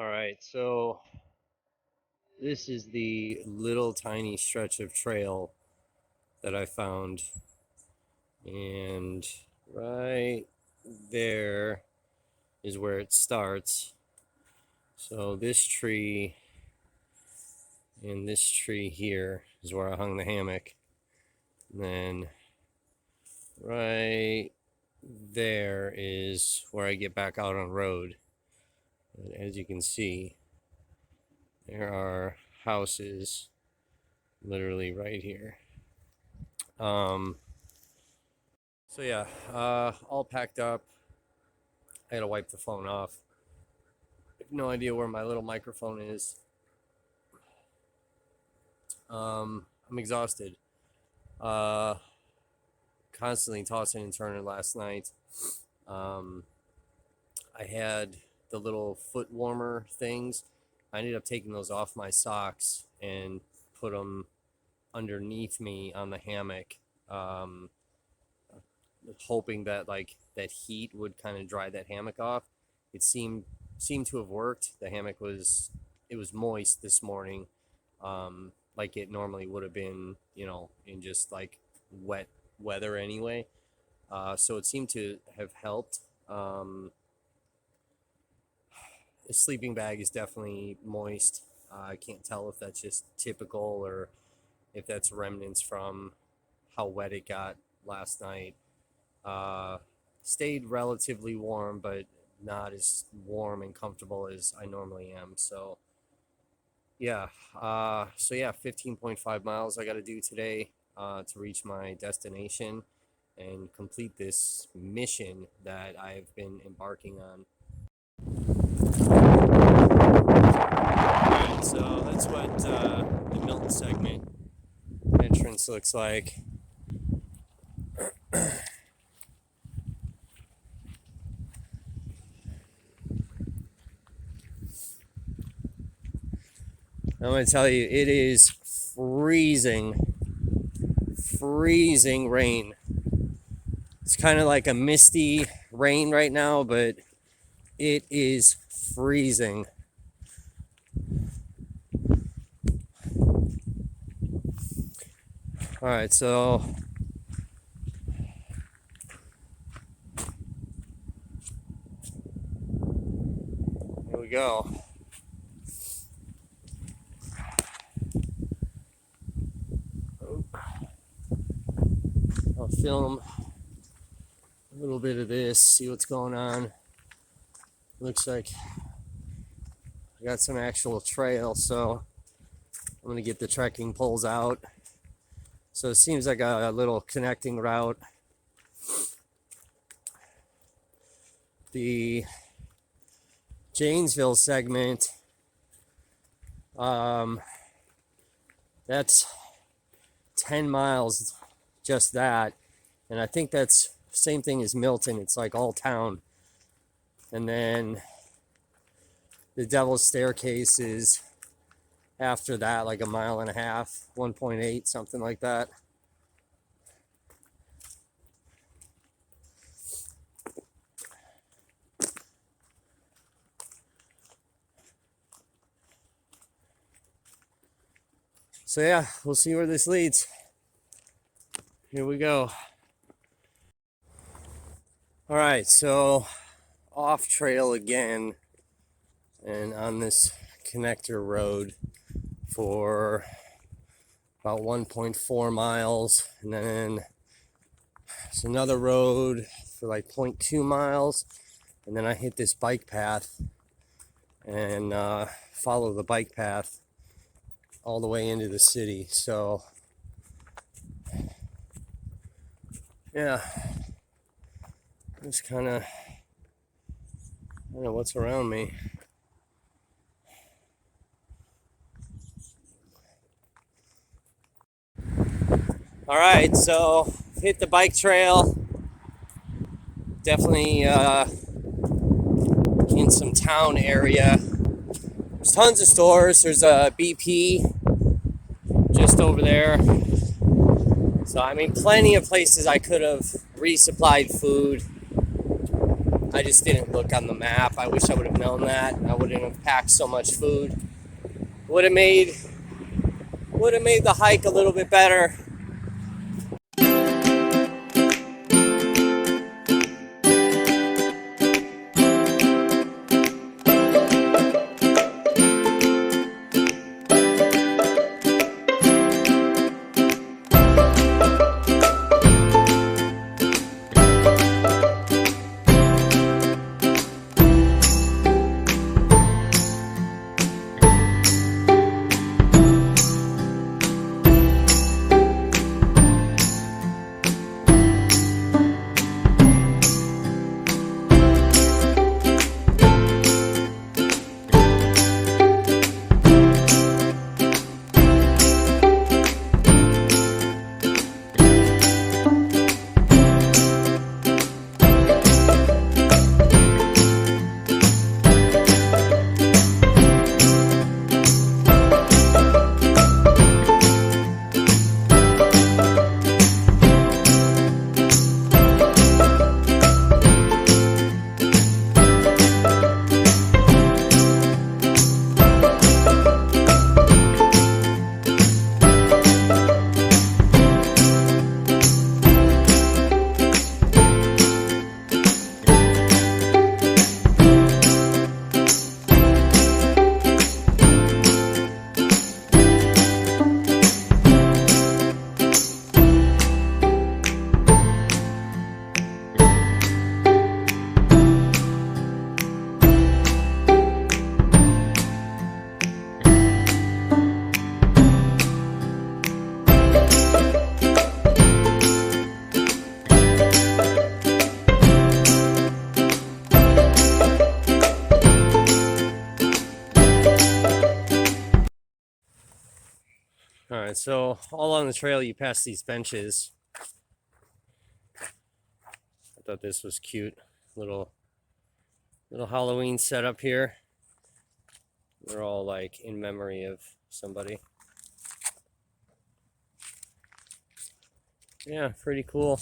All right, so this is the little tiny stretch of trail that I found, and right there is where it starts. So this tree and this tree here is where I hung the hammock. And then right there is where I get back out on road. And as you can see, there are houses literally right here. So yeah, all packed up. I gotta wipe the phone off. I have no idea where my little microphone is. I'm exhausted. Constantly tossing and turning last night. I had the little foot warmer things. I ended up taking those off my socks and put them underneath me on the hammock, hoping that that heat would kind of dry that hammock off. It seemed to have worked. The hammock was moist this morning, like it normally would have been, in just like wet weather anyway. So it seemed to have helped. The sleeping bag is definitely moist. I can't tell if that's just typical or if that's remnants from how wet it got last night. Stayed relatively warm, but not as warm and comfortable as I normally am. So yeah, 15.5 miles I got to do today to reach my destination and complete this mission that I've been embarking on. Alright, so that's what the Milton segment entrance looks like. I'm going to tell you, it is freezing rain. It's kind of like a misty rain right now, but it is freezing. All right, so here we go. I'll film a little bit of this, see what's going on. Looks like I got some actual trail, so I'm gonna get the trekking poles out. So it seems like a little connecting route. The Janesville segment, that's 10 miles, just that. And I think that's the same thing as Milton. It's like all town. And then the Devil's Staircase is after that, like a mile and a half, 1.8, something like that. So yeah, we'll see where this leads. Here we go. All right, so off trail again and on this connector road for about 1.4 miles, and then there's another road for like 0.2 miles, and then I hit this bike path and follow the bike path all the way into the city. So yeah, just kind of, I don't know what's around me. All right, so hit the bike trail. Definitely in some town area. There's tons of stores. There's a BP just over there. So I mean, plenty of places I could have resupplied food. I just didn't look on the map. I wish I would have known that. I wouldn't have packed so much food. Would have made the hike a little bit better. All right, so all on the trail you pass these benches. I thought this was cute. Little Halloween setup here. They're all like in memory of somebody. Yeah, pretty cool.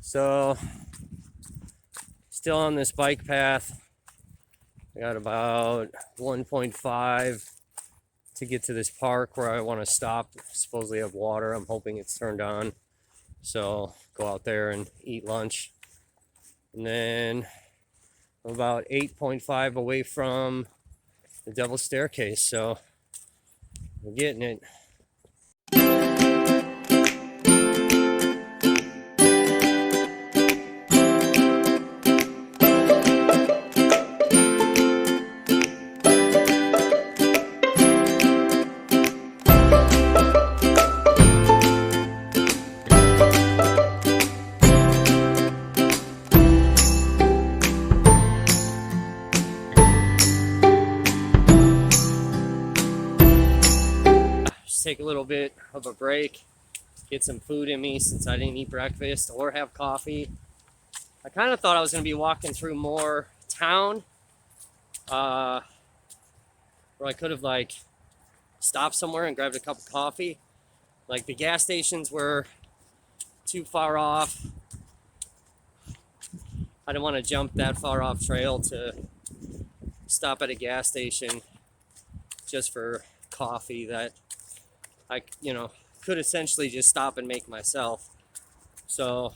So still on this bike path. I got about 1.5 to get to this park where I want to stop. Supposedly have water. I'm hoping it's turned on. So go out there and eat lunch. And then I'm about 8.5 away from the Devil's Staircase. So we're getting it. Take a little bit of a break, get some food in me since I didn't eat breakfast or have coffee. I kind of thought I was going to be walking through more town, where I could have like stopped somewhere and grabbed a cup of coffee. Like the gas stations were too far off. I didn't want to jump that far off trail to stop at a gas station just for coffee that I, could essentially just stop and make myself. So,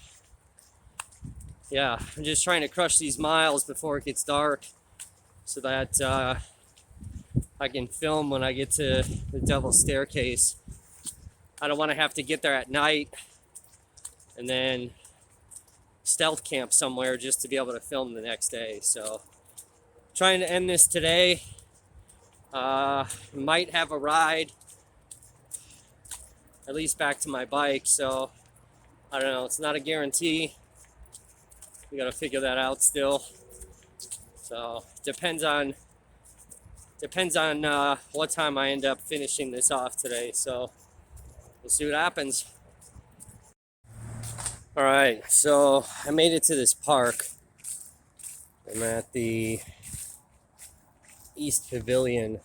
yeah, I'm just trying to crush these miles before it gets dark so that I can film when I get to the Devil's Staircase. I don't want to have to get there at night and then stealth camp somewhere just to be able to film the next day. So, trying to end this today. Might have a ride at least back to my bike, so I don't know, it's not a guarantee. We gotta figure that out still. So depends on what time I end up finishing this off today. So we'll see what happens. All right, so I made it to this park. I'm at the East Pavilion.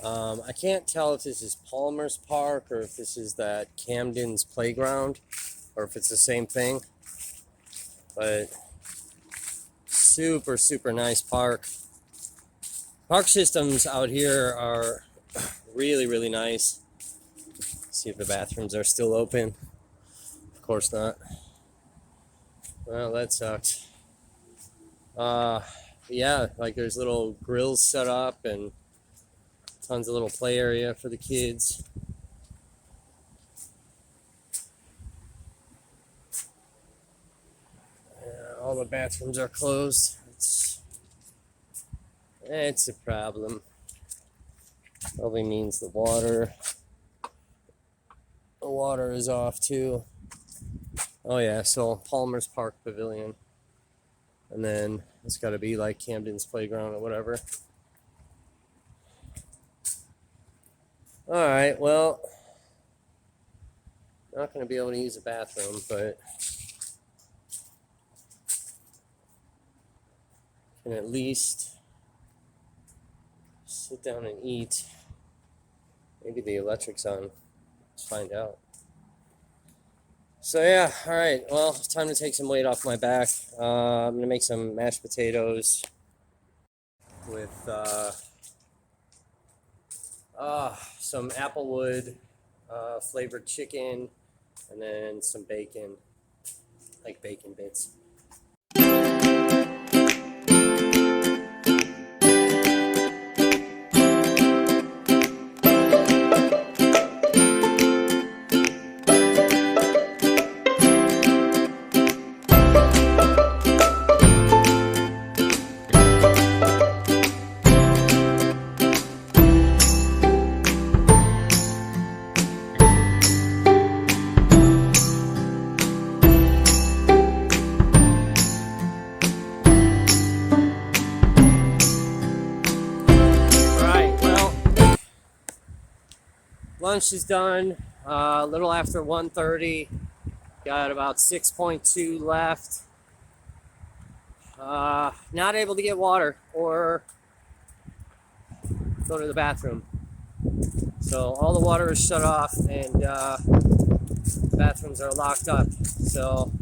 I can't tell if this is Palmer's Park or if this is that Camden's Playground or if it's the same thing. But super, super nice park. Park systems out here are really, really nice. See if the bathrooms are still open. Of course not. Well, that sucks. Yeah, like there's little grills set up and tons of little play area for the kids. All the bathrooms are closed. It's a problem. Probably means the water is off too. Oh yeah, so Palmer's Park Pavilion. And then it's got to be like Camden's Playground or whatever. All right, well, not going to be able to use the bathroom, but can at least sit down and eat. Maybe the electric's on. Let's find out. So yeah, all right, well, it's time to take some weight off my back. I'm going to make some mashed potatoes with some applewood flavored chicken, and then some bacon, like bacon bits. Lunch is done, a little after 1:30. Got about 6.2 left. Not able to get water or go to the bathroom. So all the water is shut off and bathrooms are locked up. So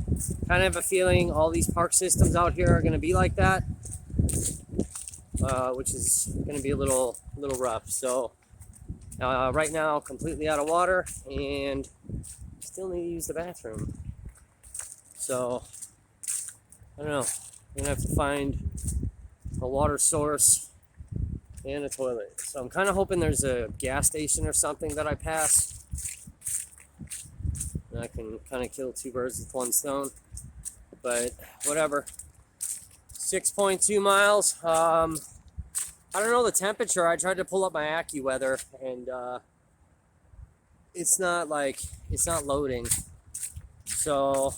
kind of have a feeling all these park systems out here are going to be like that, which is going to be a little rough. So right now, completely out of water and still need to use the bathroom. So, I don't know. I'm going to have to find a water source and a toilet. So I'm kind of hoping there's a gas station or something that I pass. And I can kind of kill two birds with one stone. But whatever. 6.2 miles. I don't know the temperature. I tried to pull up my AccuWeather and it's not loading. So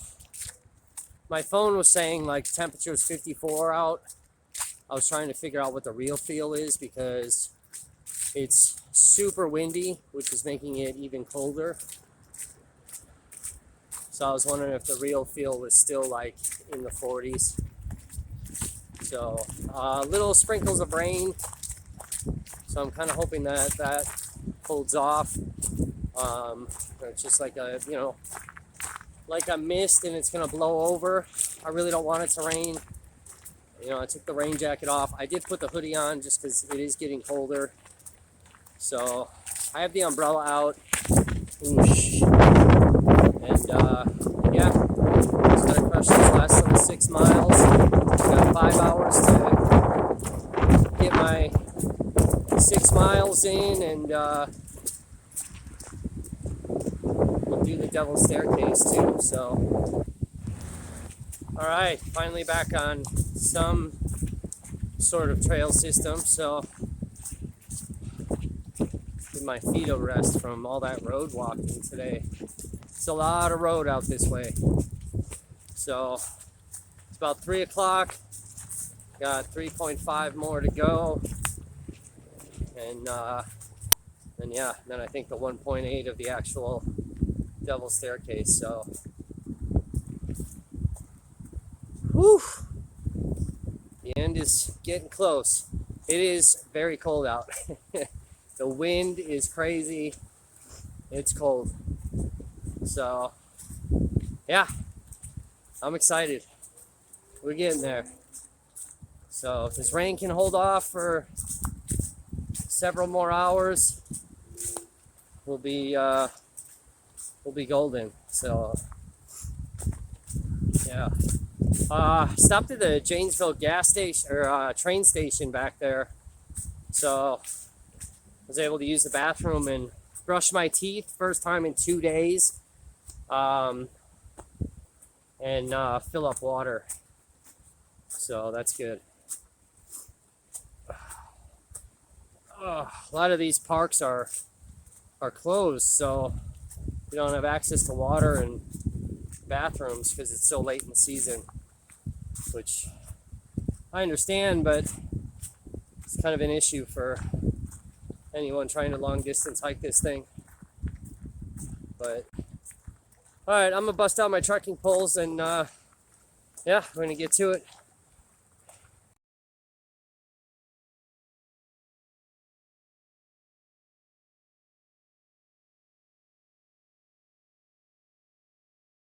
my phone was saying like temperature is 54 out. I was trying to figure out what the real feel is because it's super windy, which is making it even colder. So I was wondering if the real feel was still like in the 40s. So little sprinkles of rain. So I'm kind of hoping that holds off. It's just like a mist and it's gonna blow over. I really don't want it to rain. I took the rain jacket off. I did put the hoodie on just because it is getting colder. So I have the umbrella out. Oosh. And yeah, just gotta crush this last little 6 miles. Got 5 hours to get my 6 miles in, and we'll do the Devil's Staircase too. So, all right, finally back on some sort of trail system. So, give my feet a rest from all that road walking today. It's a lot of road out this way. So it's about 3 o'clock. Got 3.5 more to go. And then I think the 1.8 of the actual Devil's Staircase. So, whew, the end is getting close. It is very cold out. The wind is crazy. It's cold. So, yeah, I'm excited. We're getting there. So if this rain can hold off for several more hours, we'll be golden. So yeah, stopped at the Janesville gas station or train station back there, so I was able to use the bathroom and brush my teeth first time in 2 days, and fill up water. So that's good. A lot of these parks are closed, so you don't have access to water and bathrooms because it's so late in the season, which I understand, but it's kind of an issue for anyone trying to long distance hike this thing. But all right, I'm gonna bust out my trekking poles and yeah, we're gonna get to it.